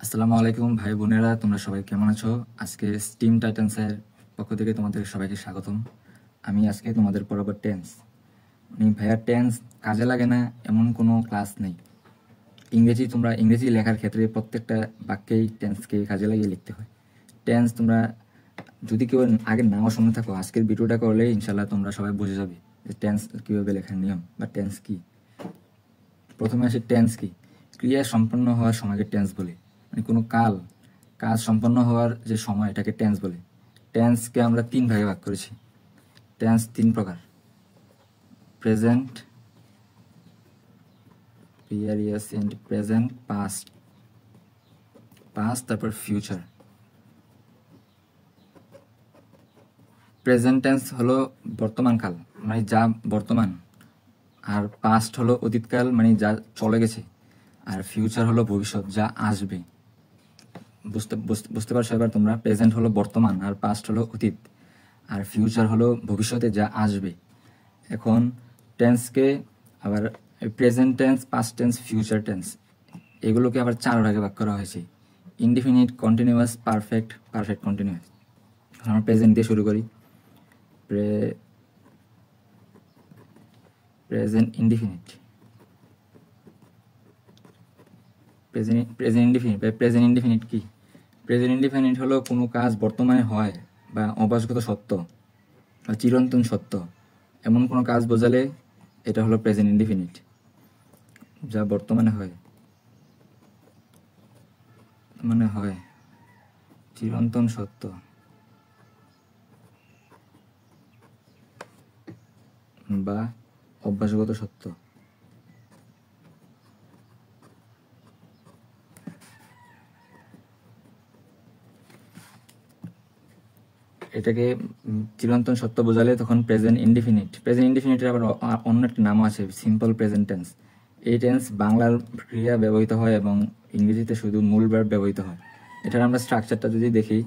আসসালামু আলাইকুম ভাই বোনেরা, তোমরা সবাই কেমন আছো? আজকে স্টিম টাইটান্সের পক্ষ থেকে তোমাদের সবাইকে স্বাগতম। আমি আজকে তোমাদের পড়াবো টেন্স। ভাইয়া টেন্স কাজে লাগে না এমন কোনো ক্লাস নেই। তোমরা ইংরেজি লেখার ক্ষেত্রে প্রত্যেকটা বাক্যেই টেন্সকে কাজে লাগিয়ে লিখতে হয়। টেন্স তোমরা যদি কেউ আগে নাও শুনে থাকো, আজকের ভিডিওটা করলে ইনশাল্লাহ তোমরা সবাই বুঝে যাবে যে টেন্স কীভাবে লেখার নিয়ম বা টেন্স কী। প্রথমে আসে টেন্স কি। ক্রিয়া সম্পন্ন হওয়ার সময়কে টেন্স বলে। কোনো কাজ সম্পন্ন হওয়ার যে সময় এটাকে টেন্স বলে। টেন্সকে আমরা তিন ভাগে ভাগ করেছি। টেন্স তিন প্রকার: প্রেজেন্ট, রিসেন্ট, প্রেজেন্ট, পাস্ট, তারপর ফিউচার। প্রেজেন্ট টেন্স হলো বর্তমান কাল, মানে যা বর্তমান। আর পাস্ট হলো অতীতকাল, মানে যা চলে গেছে। আর ফিউচার হলো ভবিষ্যৎ, যা আসবে। বুঝতে পারছো এবার তোমরা? প্রেজেন্ট হলো বর্তমান, আর পাস্ট হলো অতীত, আর ফিউচার হলো ভবিষ্যতে যা আসবে। এখন টেন্সকে আবার present tense, past tense, future tense এগুলোকে আবার চার ভাগে ভাগ করা হয়েছে: indefinite, continuous, perfect, perfect continuous. আমরা প্রেজেন্ট দিয়ে শুরু করি। Present indefinite. প্রেজেন্ট ইনডিফিনিট কি? প্রেজেন্ট ইনডিফিনিট হলো কোনো কাজ বর্তমানে হয় বা অভ্যাসগত সত্য বা চিরন্তন সত্য, এমন কোনো কাজ বোঝালে এটা হলো প্রেজেন্ট ইনডিফিনিট, যা বর্তমানে হয়, চিরন্তন সত্য বা অভ্যাসগত সত্য। এটাকে চিরন্তন সত্য বোঝালে তখন প্রেজেন্ট ইনডিফিনিট। প্রেজেন্ট ইনডিফিনিটের আবার অন্য একটা নাম আছে, সিম্পল প্রেজেন্ট টেন্স। এই টেন্স বাংলার ক্রিয়া ব্যবহৃত হয় এবং ইংরেজিতে শুধু মূল ভার্ব ব্যবহৃত হয়। এটার আমরা স্ট্রাকচারটা যদি দেখি,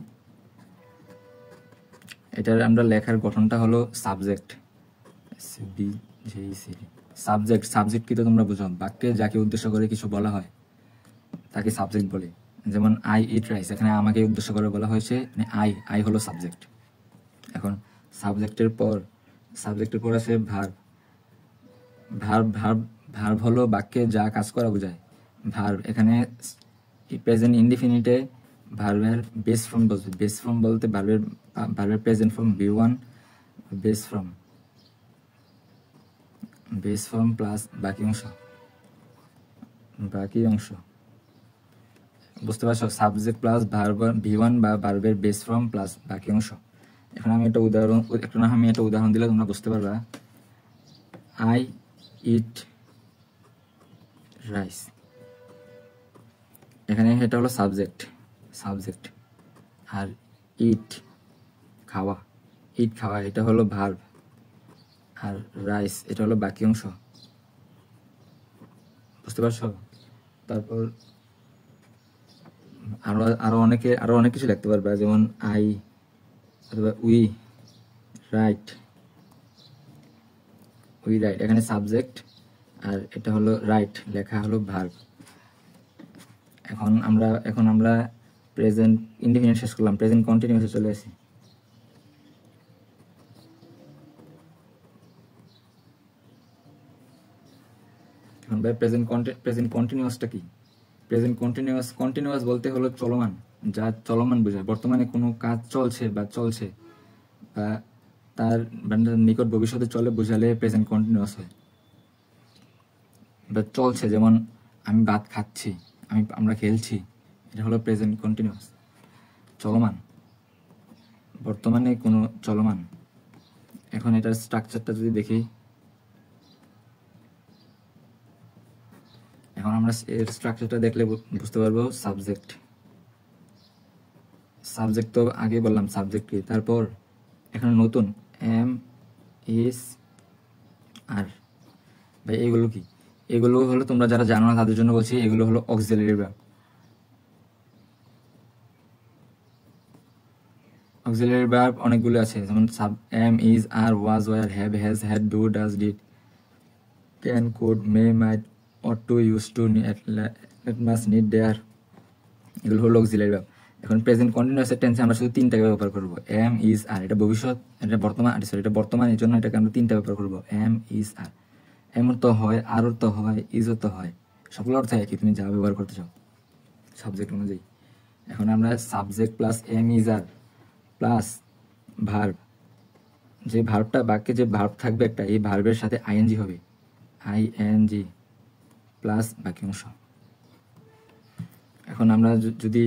এটার আমরা লেখার গঠনটা হলো সাবজেক্ট। সাবজেক্ট কি তো তোমরা বুঝো? বাক্যে যাকে উদ্দেশ্য করে কিছু বলা হয় তাকে সাবজেক্ট বলে। যেমন আই ইট রাইস, এখানে আমাকে উদ্দেশ্য করে বলা হয়েছে, মানে আই হলো সাবজেক্ট। এখন সাবজেক্টের পর আছে ভার্ব। ভার্ব হলো বাক্যে যা কাজ করা বোঝায়। ভার্ব এখানে প্রেজেন্ট ইনডিফিনিটে ভার্বের বেস ফর্ম বলছে। বেস ফর্ম বলতে ভার্বের present form V1, base form plus বাকি অংশ। বুঝতে পারছো? সাবজেক্ট প্লাস ভার্ব V1 বা ভার্বের বেস ফর্ম প্লাস বাকি অংশ। এখন আমি একটা উদাহরণ দিলে তোমরা বুঝতে পারবা। আই ইট রাইস, এখানে এটা হলো সাবজেক্ট। আর ইট খাওয়া এটা হলো ভার্ব। আর রাইস এটা হলো বাকি অংশ। বুঝতে পারছো? তারপর আরো অনেক কিছু লিখতে পারবে, যেমন আই অথবা উই রাইট। এখানে সাবজেক্ট আর এটা হলো রাইট, লেখা হলো ভার্ব। এখন আমরা প্রেজেন্ট ইনডিফিনিট শেষ করলাম, প্রেজেন্ট কন্টিনিউয়াসে চলে আসি। এখন ভাই প্রেজেন্ট কন্টিনিউয়াসটা কি? প্রেজেন্ট কন্টিনিউয়াস বলতে হলো চলমান, যা চলমান বোঝায়। বর্তমানে কোনো কাজ চলছে বা তার নিকট ভবিষ্যতে চলে বোঝালে প্রেজেন্ট কন্টিনিউয়াস হয়। বা চলছে, যেমন আমি ভাত খাচ্ছি, আমরা খেলছি, এটা হলো প্রেজেন্ট কন্টিনিউয়াস, চলমান, বর্তমানে কোনো চলমান। এখন এটার স্ট্রাকচারটা যদি দেখি, এখন আমরা এর স্ট্রাকচারটা দেখলে বুঝতে পারবো। সাবজেক্ট তো আগে বললাম সাবজেক্ট কি। তারপর এখানে নতুন MSR ভাই, এগুলো কি? এগুলো হলো, তোমরা যারা জানো না তাদের জন্য বলছি, এগুলো হলো অক্সিলারি ভার্ব। অক্সিলারি ভার্ব অনেকগুলো আছে, যেমন am, is, are, was, were, have, has, had, do, does, did, can, could, may, might, ought to, used to, at must, need, dare, এগুলো হলো অক্সিলারি ভার্ব। এখন প্রেজেন্ট কন্টিনিউয়াস টেন্সে আমরা শুধু তিনটাকে ব্যবহার করব, এম, ইজ, আর। এটা ভবিষ্যৎ, এটা বর্তমান, সরি এটা বর্তমান, এর জন্য এটাকে আমরা তিনটা ব্যবহার করব, এম, ইজ, আর। এম তো হয়, আর তো হয়, ইজও তো হয়, সকল অর্থ একই, তুমি যা ব্যবহার করতে চাও সাবজেক্ট অনুযায়ী। এখন আমরা subject plus am, is, are plus verb, যে ভার্বটা বাক্যে যে ভার্ব থাকবে একটা, এই ভার্বের সাথে আইএনজি হবে, আইএনজি প্লাস বাকি অংশ। এখন আমরা যদি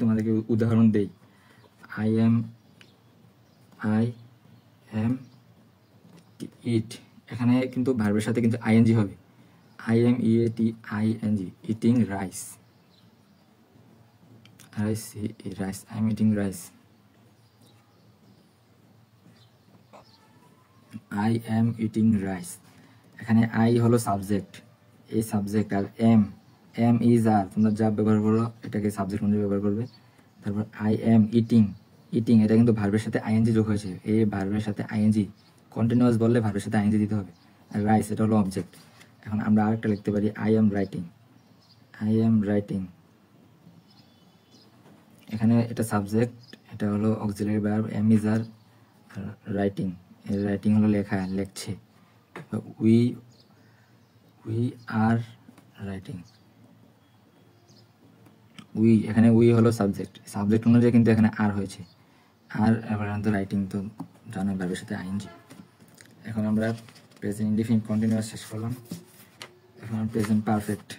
তোমাদেরকে উদাহরণ দেই, আই এম ইট, এখানে কিন্তু ভার্বের সাথে কিন্তু আইএনজি হবে, I am E A T I N G, eating rice, rice, I am eating rice, I am eating rice. এখানে আই হলো সাবজেক্ট, এই সাবজেক্ট, আর এম, ইজ, আর তোমরা যা ব্যবহার করো এটাকে সাবজেক্ট অনুযায়ী ব্যবহার করবে। তারপর আই এম ইটিং, এটা কিন্তু ভার্বের সাথে আইএনজি যোগ হয়েছে, এই ভার্বের সাথে আইএনজি, কন্টিনিউয়াস বললে ভার্বের সাথে আইএনজি দিতে হবে। আর রাইস এটা হলো অবজেক্ট। এখন আমরা আরেকটা লিখতে পারি, আই এম রাইটিং, এখানে এটা সাবজেক্ট, এটা হলো auxiliary verb, am, is, are, writing, এর রাইটিং হলো লেখছে, উই আর রাইটিং, এখানে উই হলো সাবজেক্ট অনুযায়ী কিন্তু এখানে আর হয়েছে, আর এবার রাইটিং তো জানো ভার্বের সাথে আইএনজি। এখন আমরা প্রেজেন্ট ইনডিফিনিট কন্টিনিউয়াস শেষ করলাম। এখন প্রেজেন্ট পারফেক্ট,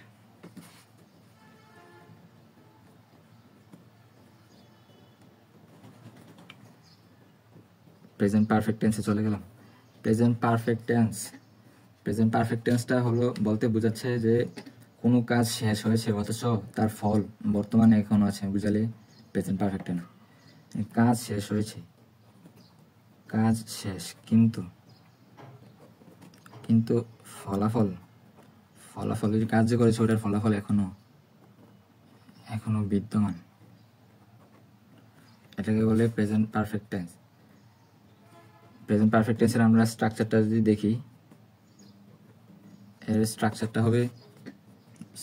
টেন্সে চলে গেলাম। প্রেজেন্ট পারফেক্ট টেন্সটা হলো বলতে বোঝাচ্ছে যে কোনো কাজ শেষ হয়েছে অথচ তার ফল বর্তমানে এখনো আছে, বুঝালে প্রেজেন্ট পারফেক্ট টেন্স। কাজ শেষ হয়েছে, কাজ শেষ, কিন্তু ফলাফল কাজ যে করেছে ওটার ফলাফল এখনো বিদ্যমান, এটাকে বলে present perfect tense. Present perfect টেন্সের আমরা স্ট্রাকচারটা যদি দেখি, এর স্ট্রাকচারটা হবে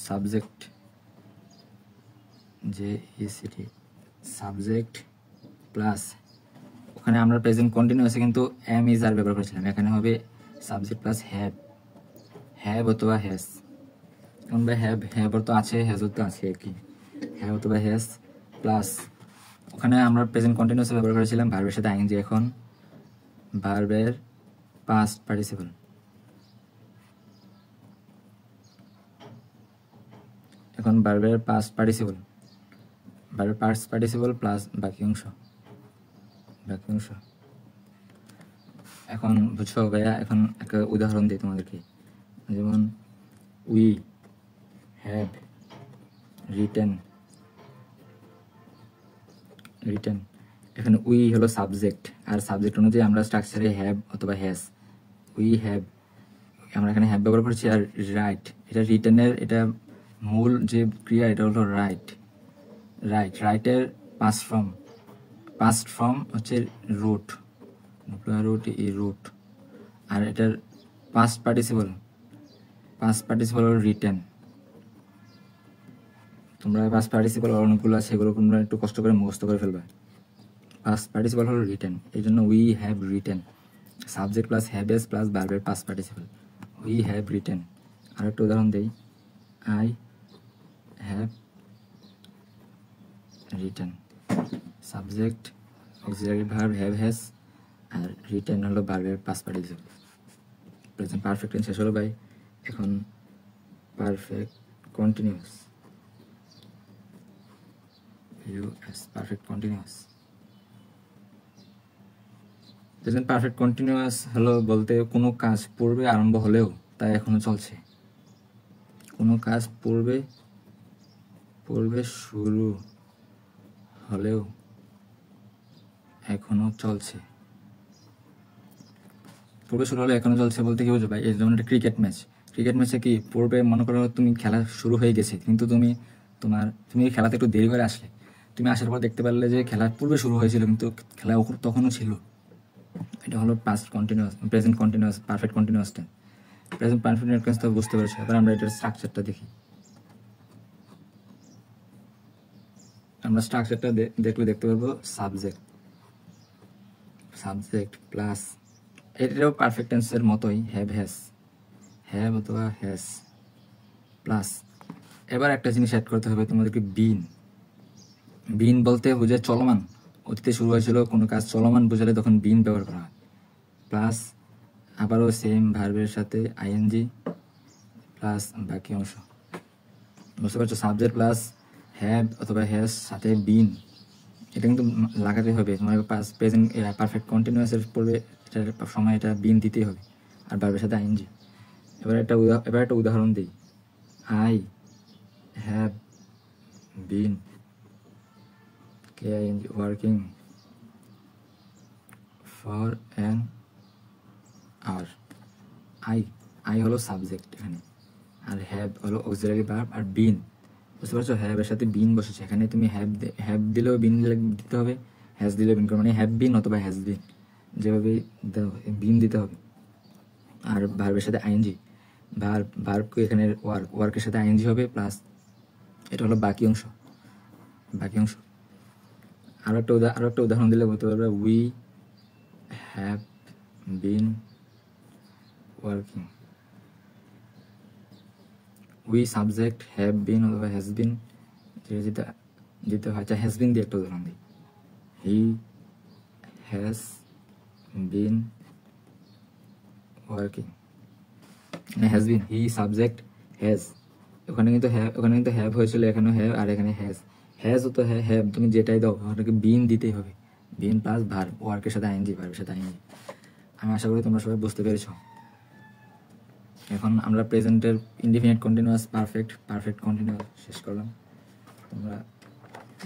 সাবজেক্ট, সাবজেক্ট প্লাস, ওখানে আমরা প্রেজেন্ট কন্টিনিউয়াসে কিন্তু এম, ইজ, আর ব্যবহার করেছিলাম, এখানে হবে সাবজেক্ট প্লাস হ্যাভ অথবা হ্যাজ। এখন ভাই হ্যাভ তো আছে, হ্যাজও তো আছে আর কি, হ্যাভ অথবা হ্যাজ প্লাস, ওখানে আমরা প্রেজেন্ট কন্টিনিউয়াসে ব্যবহার করেছিলাম ভার্বের সাথে আইএনজি, এখন ভার্বের পাস্ট পার্টিসিপল, ভার্বের পাস্ট পার্টিসিপল প্লাস বাকি অংশ। এখন বুঝছো ভাইয়া, এখন একটা উদাহরণ দিই তোমাদেরকে, যেমন উই হ্যাভ রিটেন, এখানে উই হলো সাবজেক্ট, আর সাবজেক্ট অনুযায়ী আমরা স্ট্রাকচারে হ্যাভ অথবা হ্যাজ, উই হ্যাভ, আমরা এখানে হ্যাভ ব্যবহার করছি। আর রাইট, এটা রিটেনের এটা মূল যে ক্রিয়া, এটা হলো রাইটের পাস্ট ফর্ম হচ্ছে রুট, আর এটার পাস্ট পার্টিসিপল হলো রিটেন। তোমরা পাস্ট পার্টিসিপল অনেকগুলো আছে, সেগুলো তোমরা একটু কষ্ট করে মুখস্থ করে ফেলবে। পাস্ট পার্টিসিপল হলো রিটেন, এই জন্য we have written, subject plus have has plus ভার্বের past participle, we have written. আর একটা উদাহরণ দেই, I have written, subject auxiliary verb have has, আর রিটেন হলো ভার্বের past participle. Present perfect tense শেষ হলো ভাই। এখন perfect continuous, perfect continuous. Present perfect continuous হলো বলতে কোনো কাজ পূর্বে আরম্ভ হলেও তা এখনো চলছে, কোনো কাজ পূর্বে শুরু হলেও এখনো চলছে। পূর্বে শুরু হলে এখনো চলছে বলতে কি বুঝো ভাই, এই যেমন একটা ক্রিকেট ম্যাচে কি পূর্বে মনে করো তুমি খেলা শুরু হয়ে গেছে, কিন্তু তুমি খেলাতে একটু দেরি করে আসলে, তুমি আসার পর দেখতে পারলে যে খেলা পূর্বে শুরু হয়েছিল কিন্তু খেলা তখনও ছিল, এটা হলো present continuous perfect continuous tense. Present perfect tense তো বুঝতে পেরেছো। এবার আমরা এটার স্ট্রাকচারটা দেখি। আমরা স্ট্রাকচারটা দেখলে দেখতে পারবো সাবজেক্ট প্লাস, এটাও পারফেক্ট টেন্সের মতোই হ্যাভ অথবা হ্যাজ প্লাস। এবার একটা জিনিস অ্যাড করতে হবে তোমাদেরকে, বিন বলতে বোঝায় চলমান, অতীতে শুরু হয়েছিল কোনো কাজ চলমান বোঝালে তখন বিন ব্যবহার করা হয়। প্লাস আবারও সেম ভার্বের সাথে আইএনজি প্লাস বাকি অংশ, বুঝতে পারছো? সাবজেক্ট প্লাস হ্যাভ অথবা হ্যাজ সাথে বিন, এটা কিন্তু লাগাতে হবে। তোমার পাস্ট প্রেজেন্ট পারফেক্ট কন্টিনিউয়াসের পড়বে, এটার সময় এটা বিন দিতেই হবে, আর ভার্বের সাথে আইএনজি। এবার একটা উদাহরণ দিই। I have been working for an hour. I হলো সাবজেক্ট এখানে, আর হ্যাভ হলো অক্সিলারি ভার্ব, আর বিন, বুঝতে পারছো? হ্যাভের সাথে বিন বসেছে, এখানে তুমি হ্যাভ দিলেও বিন দিতে হবে, হ্যাজ দিলেও বিন, মানে হ্যাভ বিন অথবা হ্যাজ বিন, যেভাবে বিন দিতে হবে। আর ভার্বের সাথে আইএনজি, ভার্বকে এখানে ওয়ার্কের সাথে আইএনজি হবে, প্লাস এটা হলো বাকি অংশ। আরো একটা উদাহরণ দিলে বলতে পারবে, we have been working. We subject, have been অথবা হ্যাজ বিন দিতে হয়। আচ্ছা, হ্যাজ বিন দিয়ে একটা উদাহরণ দিই। He has been working, has been, he subject has, ওখানে কিন্তু হ্যাভ হয়েছিল, এখানে হ্যাভ, আর এখানে হ্যাজ তো হ্যাভ, তুমি যেটাই দাও ওটাকে বিন দিতেই হবে, বিন প্লাস ভার্ব, ওয়ার্কের সাথে আইএনজি, ভার্বের সাথে আইএনজি। আমি আশা করি তোমরা সবাই বুঝতে পেরেছো। এখন আমরা প্রেজেন্টের ইনডিফিনিট কন্টিনিউয়াস পারফেক্ট কন্টিনিউয়াস শেষ করলাম। তোমরা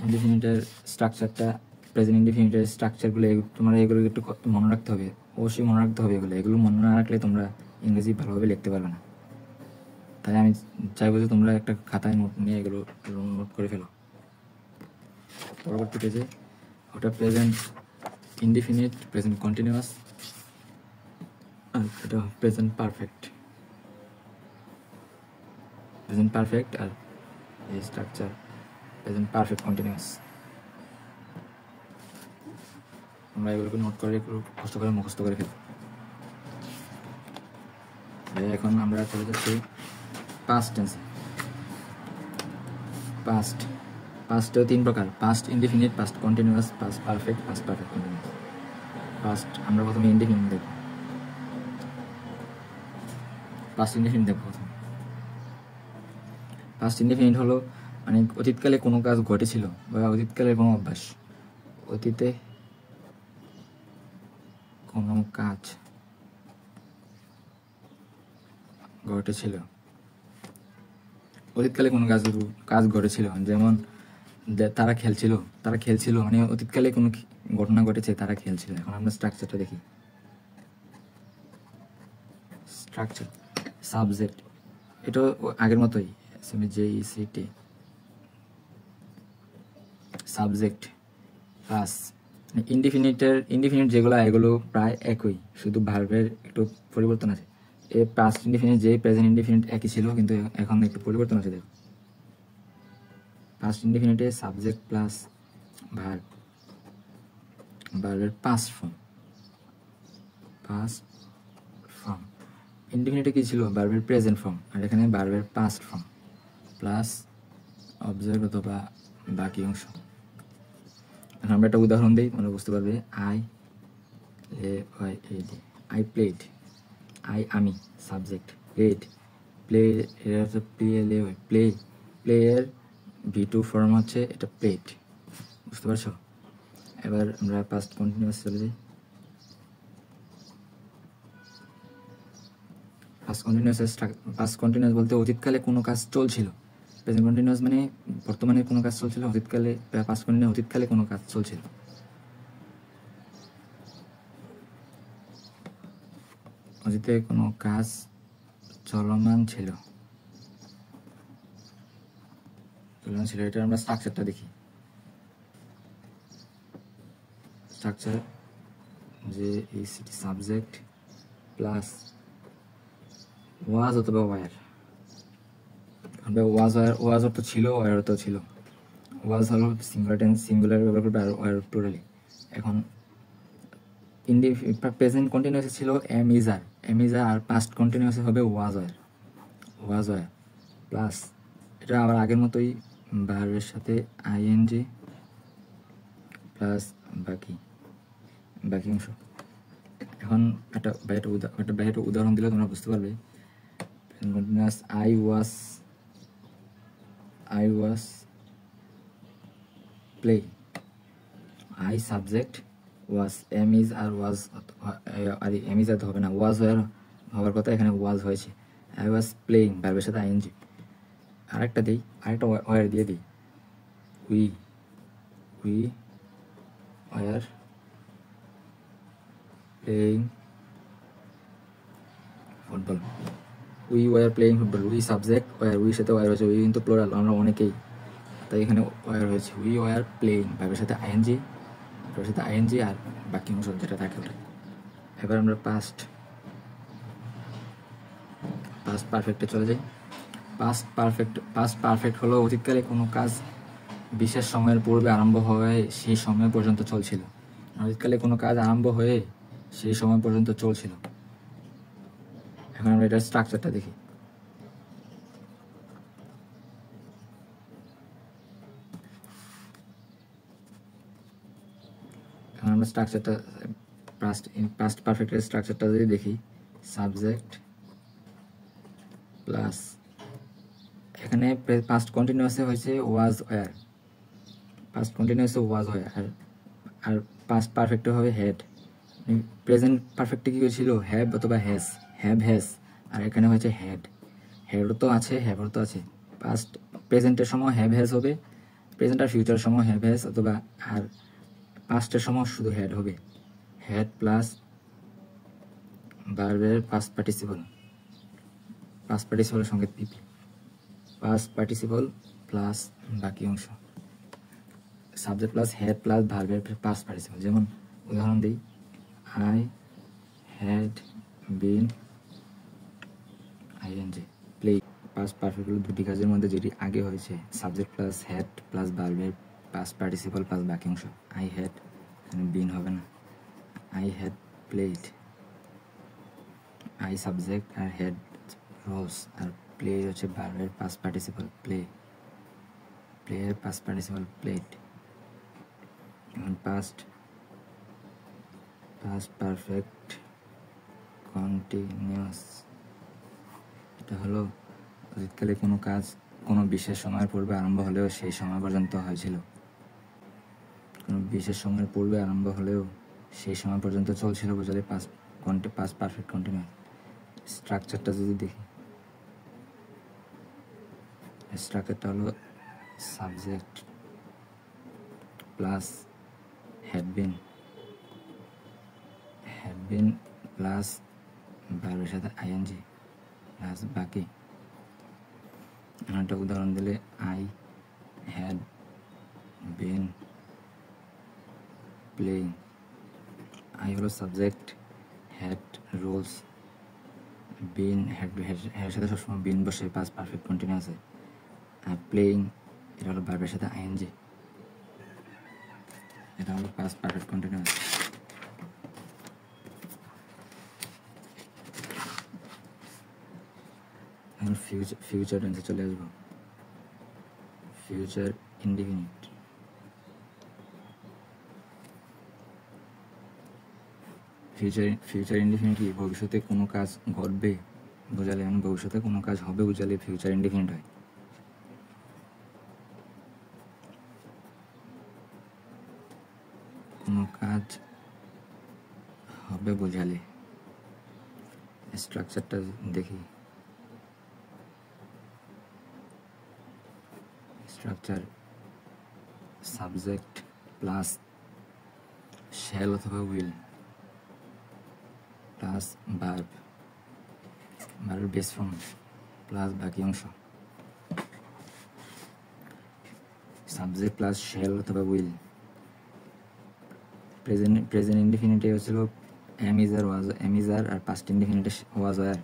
ইনডিফিনিটের স্ট্রাকচারটা, প্রেজেন্ট ইনডিফিনিটের স্ট্রাকচারগুলো তোমরা এগুলো একটু মনে রাখতে হবে, অবশ্যই মনে রাখতে হবে। এগুলো মনে না রাখলে তোমরা ইংরেজি ভালোভাবে লিখতে পারবে না। তাই আমি চাইবো যে তোমরা একটা খাতায় নোট নিয়ে এগুলো নোট করে ফেলো। পরবর্তী পেজে ওটা প্রেজেন্ট ইনডিফিনিট, প্রেজেন্ট কন্টিনিউয়াস, আর এটা প্রেজেন্ট পারফেক্ট, আর এই স্ট্রাকচার প্রেজেন্ট পারফেক্ট কন্টিনিউয়াস। আমরা এগুলোকে নোট করে একটু কষ্ট করে মুখস্থ করে ফেলি। এখন আমরা চলে যাচ্ছি পাস্ট টেন্সে। পাস্টেও 3 প্রকার, past indefinite, past continuous, past perfect continuous. আমরা প্রথমে ইনডিফিনিট দেখব। পাস্ট ইনডিফিনিট হলো মানে অতীতকালে কোনো কাজ ঘটেছিল বা অতীতকালের কোনো অভ্যাস, অতীতে কোনো কাজ ঘটেছিল, অতীতকালে কোনো কাজ ঘটেছিল, যেমন তারা খেলছিল, মানে অতীতকালে কোনো ঘটনা ঘটেছে, তারা খেলছিল। এখন আমরা স্ট্রাকচারটা দেখি। স্ট্রাকচার সাবজেক্ট, এটা আগের মতোই, JECT, সাবজেক্ট প্লাস ইনডিফিনিট যেগুলো, এগুলো প্রায় একই, শুধু ভার্বের একটু পরিবর্তন আছে। এই পাস্ট ইনডিফিনিট যে প্রেজেন্ট ইনডিফিনিট একই ছিল, কিন্তু এখন একটু পরিবর্তন আছে। দেখো, পাস্ট ইনডিফিনিটে সাবজেক্ট প্লাস ভার্বের পাস্ট ফর্ম। ইনডিফিনিটে কি ছিল? ভার্বের প্রেজেন্ট ফর্ম, আর এখানে ভার্বের পাস্ট ফর্ম প্লাস অবজেক্ট অথবা বাকি অংশ। এখন আমরা একটা উদাহরণ দিই, তোমরা বুঝতে পারবে। আই প্লেড, আমি সাবজেক্ট, প্লে এর এর V2 ফর্ম হচ্ছে এটা প্লেড, বুঝতে পারছো? এবার আমরা পাস্ট কন্টিনিউয়াস চলে যাই। পাস্ট কন্টিনিউয়াস বলতে অতীতকালে কোনো কাজ চলছিল। প্রেজেন্ট কন্টিনিউয়াস মানে বর্তমানে কোনো কাজ চলছিল, অতীতকালে পাস্ট কন্টিনিউয়াস অতীতকালে কোনো কাজ চলছিল। অতীতে কোনো কাজ চলমান ছিল, এটা আমরা স্ট্রাকচারটা দেখি। Structure JECT subject plus was অথবা ওয়ার। ওয়াজ অর্থ ছিল, ওয়ার অর্থ ছিল। ওয়াজ হলো সিঙ্গুলার টেন্স, সিঙ্গুলার ব্যবহার করবে আর ওয়ার প্লুরালি। এখন প্রেজেন্ট কন্টিনিউয়াস ছিল am is are past continuous হবে ওয়াজ ওয়ার প্লাস এটা আবার আগের মতোই ভার্বের সাথে আইএনজি প্লাস বাকি অংশ। এখন একটা উদাহরণ দিলে তোমরা বুঝতে পারবে। Continuous I was play, I subject was, am is are was আর এম ইজ আর হবে না, ওয়াজ হওয়ার কথা, এখানে ওয়াজ হয়েছে। আই ওয়াজ প্লেইং ভার্বের সাথে আইএনজি। আরেকটা ওয়ার দিয়ে দিই, we were playing football. We were playing football, we subject were, উইর সাথে ওয়ার হয়েছে, উই কিন্তু প্লোরাল, আমরা অনেকেই, তাই এখানে ওয়ার হয়েছে। উই ওয়ার প্লেইং ভার্বের সাথে আইএনজি আর বাকি অংশ যেটা থাকে ওটা। এবার আমরা পাস্ট পারফেক্টে চলে যাই। পাস্ট পারফেক্ট হলো অতীতকালে কোনো কাজ বিশেষ সময়ের পূর্বে আরম্ভ হয়ে সেই সময় পর্যন্ত চলছিল। অতীতকালে কোনো কাজ আরম্ভ হয়ে সেই সময় পর্যন্ত চলছিল। এখন আমরা এটার স্ট্রাকচারটা দেখি। এখন আমরা স্ট্রাকচারটা পাস্ট পারফেক্টের স্ট্রাকচারটা যদি দেখি, সাবজেক্ট প্লাস এখানে পাস্ট কন্টিনিউয়াসে হয়েছে ওয়াজ ওয়ার, আর পাস্ট পারফেক্টে হবে হ্যাড। প্রেজেন্ট পারফেক্টে কি হয়েছিল, হ্যাভ অথবা হ্যাজ, আর এখানে হয়েছে হ্যাডও তো আছে, হ্যাভও তো আছে। প্রেজেন্টের সময় হ্যাভ হ্যাজ হবে, প্রেজেন্ট আর ফিউচারের সময় হ্যাভ হ্যাজ, অথবা আর পাস্টের সময় শুধু হ্যাড হবে। হ্যাড প্লাস ভার্বের পাস্ট পার্টিসিপলের সঙ্গে পিপি, পাস্ট পার্টিসিপল প্লাস বাকি অংশ, সাবজেক্ট প্লাস হ্যাড প্লাস ভার্বের পাস্ট পার্টিসিপল। যেমন উদাহরণ দিই, I had been I N G play. Past perfect হলো দুটি কাজের মধ্যে যেটি আগে হয়েছে, সাবজেক্ট প্লাস হ্যাড প্লাস ভার্বের পাস্ট পার্টিসিপল প্লাস বাকি অংশ। আই হ্যাড, বিন হবে না, I had played, I subject আর হ্যাড রোলস, আর প্লে হচ্ছে ভার্বের past participle প্লেয়ের past participle played. এখন পাস্ট পারফেক্ট কন্টিনিউয়াস, এটা হলো অতীতকালে কোনো কাজ কোনো বিশেষ সময়ের পূর্বে আরম্ভ হলেও সেই সময় পর্যন্ত হয়েছিল। কোনো বিশেষ সময়ের পূর্বে আরম্ভ হলেও সেই সময় পর্যন্ত চলছিল বোঝালে পাস্ট পারফেক্ট কন্টিনিউয়াস। স্ট্রাকচারটা যদি দেখি, স্ট্রাকচারটা হলো subject plus had been plus ভার্বের সাথে আইএনজি প্লাস বাকি। একটা উদাহরণ দিলে, I had been playing. I হলো সাবজেক্ট, হ্যাড রোলস, বিন হ্যাডের সাথে সবসময় বিন বসে পাস্ট পারফেক্ট কন্টিনিউয়াসে, আর প্লেইং এটা হলো ভার্বের সাথে আইএনজি, এটা হলো পাস্ট পারফেক্ট কন্টিনিউয়াস। এখন ফিউচার টেন্সে চলে আসবো। ফিউচার ইনডিফিনিট, ফিউচার ইনডিফিনিট কি, ভবিষ্যতে কোনো কাজ ঘটবে বোঝালে, এমন ভবিষ্যতে কোনো কাজ হবে বোঝালে ফিউচার ইনডিফিনিট হয়। কোনো কাজ হবে বোঝালে স্ট্রাকচারটা দেখি। স্ট্রাকচার সাবজেক্ট প্লাস শ্যাল অথবা উইল প্লাস ভার্বের বেস ফর্ম প্লাস বাকি অংশ। সাবজেক্ট প্লাস শ্যাল অথবা উইল। প্রেজেন্ট ইনডিফিনিটে হচ্ছিল এম ইজ আর পাস্ট ইনডিফিনিটে ওয়াজ ওয়ার,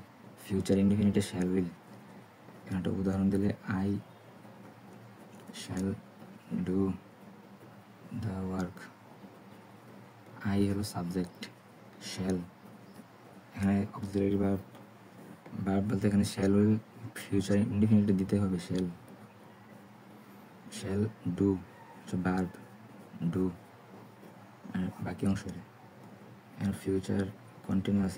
ফিউচার ইনডিফিনিটে শ্যাল উইল। একটা উদাহরণ দিলে, I shall do the work. I হলো সাবজেক্ট, শ্যাল এখানে অক্সিলারি ভার্ব, ভার্ব বলতে এখানে শ্যাল উইল ফিউচার ইনডিফিনিটলি দিতে হবে। শ্যাল ডু ভার্ব ডু, আর বাকি অংশ ফিউচার কন্টিনিউয়াস।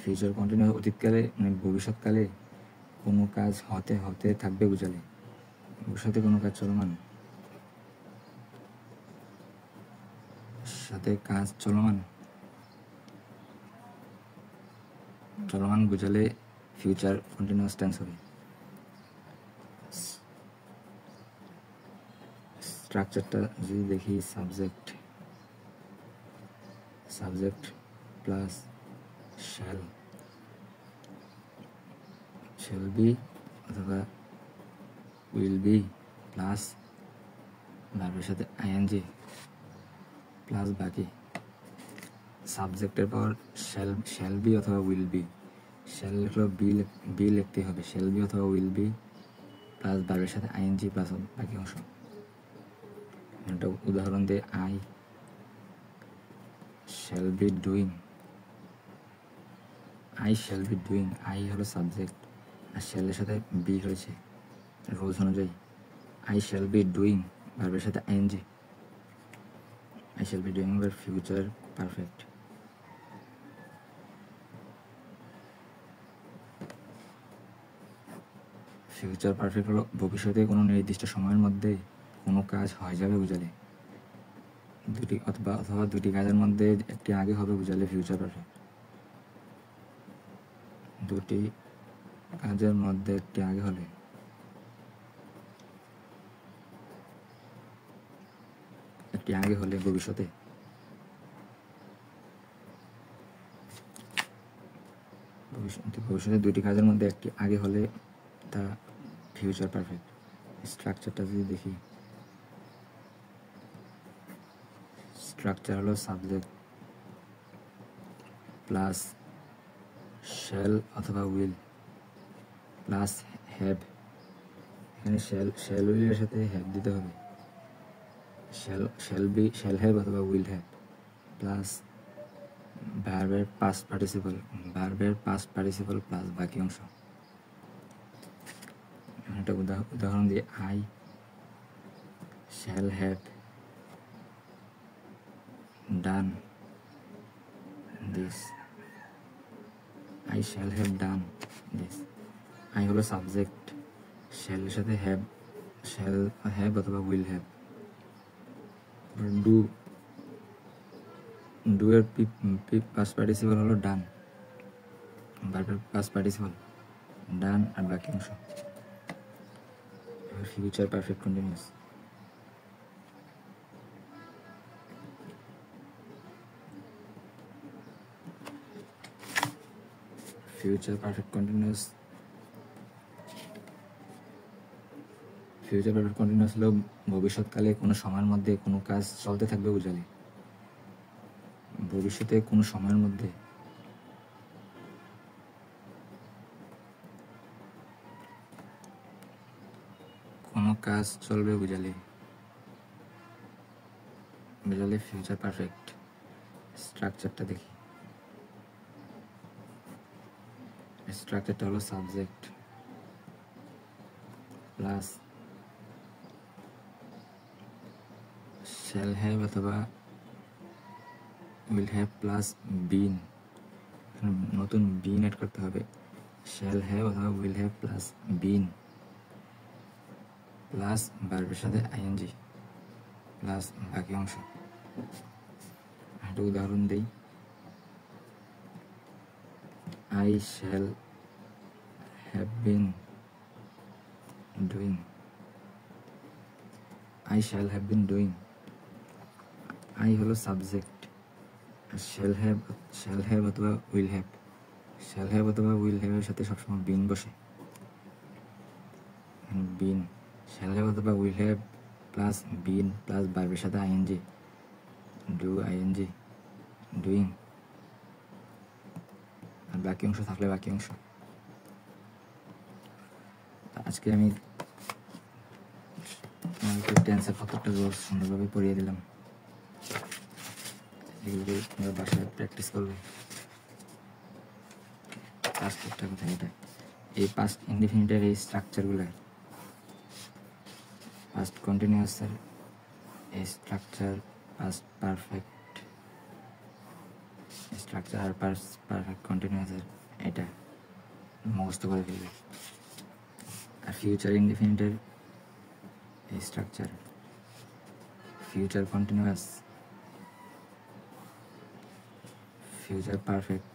ফিউচার কন্টিনিউ অতীতকালে মানে ভবিষ্যৎকালে কোনো কাজ হতে হতে থাকবে বুঝালে, ভবিষ্যতে কোনো কাজ চলমান, সাথে কাজ চলমান চলমান বুঝালে ফিউচার কন্টিনিউয়াস টেন্স হবে। স্ট্রাকচারটা যদি দেখি, সাবজেক্ট প্লাস শ্যাল বি অথবা উইল বি প্লাস ভার্বের সাথে আইএনজি প্লাস বাকি। সাবজেক্টের পর শ্যাল বি অথবা উইল বি, শ্যাল হলো বি লিখতে হবে, শ্যাল বি অথবা উইল বি প্লাস ভার্বের সাথে আইএনজি প্লাস বাকি অংশ। একটা উদাহরণ দিয়ে, I shall be doing, I হলো সাবজেক্ট আর শ্যালের সাথে বি হয়েছে রুলস অনুযায়ী। আই শ্যাল বি ডুইং ভার্বের সাথে আইএনজি, I shall be doing verb future perfect. Future perfect হলো ভবিষ্যতে কোনো নির্দিষ্ট সময়ের মধ্যে কোনো কাজ হয়ে যাবে বুঝালে, অথবা দুটি কাজের মধ্যে একটি আগে হবে বুঝালে ফিউচার পারফেক্ট। দুটি কাজের মধ্যে একটি আগে হলে ভবিষ্যতে দুটি কাজের মধ্যে একটি আগে হলে তা ফিউচার পারফেক্ট। স্ট্রাকচারটা যদি দেখি, স্ট্রাকচার হলো সাবজেক্ট প্লাস শ্যাল অথবা উইল প্লাস হ্যাভ, এখানে শ্যাল উইলের সাথে হ্যাভ দিতে হবে, শ্যাল হ্যাভ অথবা উইল হ্যাভ প্লাস ভার্বের পাস্ট পার্টিসিপল প্লাস বাকি অংশ। একটা উদাহরণ দিয়ে, I shall have done this, I shall have done this. I হলো সাবজেক্ট, শ্যালের সাথে হ্যাভ অথবা উইল হ্যাভ। ডু এর পাস্ট পার্টিসিপল হলো ডান, ভার্বের পাস্ট পার্টিসিপল ডান আর বাকি অংশ। Future perfect continuous. Future perfect continuous হলো ভবিষ্যৎকালে কোনো সময়ের মধ্যে কোনো কাজ চলতে থাকবে বুঝালে, ভবিষ্যতে কোনো সময়ের মধ্যে কোনো কাজ চলবে বুঝালে ফিউচার পারফেক্ট। স্ট্রাকচারটা দেখি, স্ট্রাকচারটা হলো সাবজেক্ট প্লাস শ্যাল হ্যাভ অথবা উইল হ্যাভ প্লাস বিন, নতুন বিন অ্যাড করতে হবে, শ্যাল হ্যাভ অথবা will have plus been plus ভার্বের সাথে আইএনজি প্লাস বাকি অংশ। একটা উদাহরণ দিই, I shall have been doing, I shall have been doing. I হলো সাবজেক্ট, শ্যাল হ্যাভ অথবা উইল হ্যাভের সাথে সবসময় বিন বসে, বিন শ্যাল হ্যাভ অথবা will have plus been plus ভার্বের সাথে আইএনজি, ডুইং আর বাকি অংশ থাকলে বাকি অংশ। আজকে আমি টেন্সের প্রত্যেকটা রোজ সুন্দরভাবে পড়িয়ে দিলাম। এগুলোকে তোমরা বাসায় প্র্যাকটিস করবে। পাস্ট একটা কথা, এটা এই পাস্ট ইনডিফিনিটের এই স্ট্রাকচারগুলো, পাস্ট কন্টিনিউয়াসের এই স্ট্রাকচার, পাস্ট পারফেক্ট স্ট্রাকচার আর পারফেক্ট কন্টিনিউয়াসের এটা মুখস্থ করে ফেলবে। আর ফিউচার ইনডিফিনিটের এই structure, future continuous, future perfect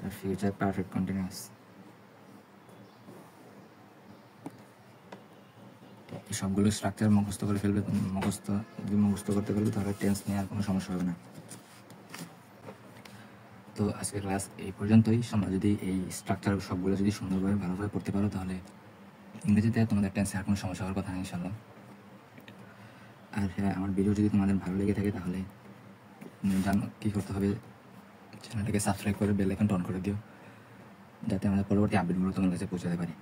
আর ফিউচার পারফেক্ট কন্টিনিউয়াস, এই সবগুলো স্ট্রাকচার মুখস্থ করে ফেলবে। মুখস্থ করতে পারবে তাহলে টেন্স নিয়ে আর কোনো সমস্যা হবে না। তো আজকের ক্লাস এই পর্যন্তই। তোমরা যদি এই স্ট্রাকচার সবগুলো যদি সুন্দরভাবে ভালোভাবে পড়তে পারো তাহলে ইংরেজিতে তোমাদের টেন্সে আর কোনো সমস্যা হওয়ার কথা নেই ইনশাআল্লাহ। আর হ্যাঁ, আমার ভিডিও যদি তোমাদের ভালো লেগে থাকে তাহলে জানো কী করতে হবে, চ্যানেলটাকে সাবস্ক্রাইব করে বেল আইকনটা অন করে দিও, যাতে আমাদের পরবর্তী আপডেটগুলো তোমার কাছে পৌঁছাতে পারে।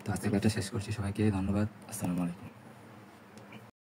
তো আজকের ক্লাসটা শেষ করছি। সবাইকে ধন্যবাদ। আসসালামু আলাইকুম।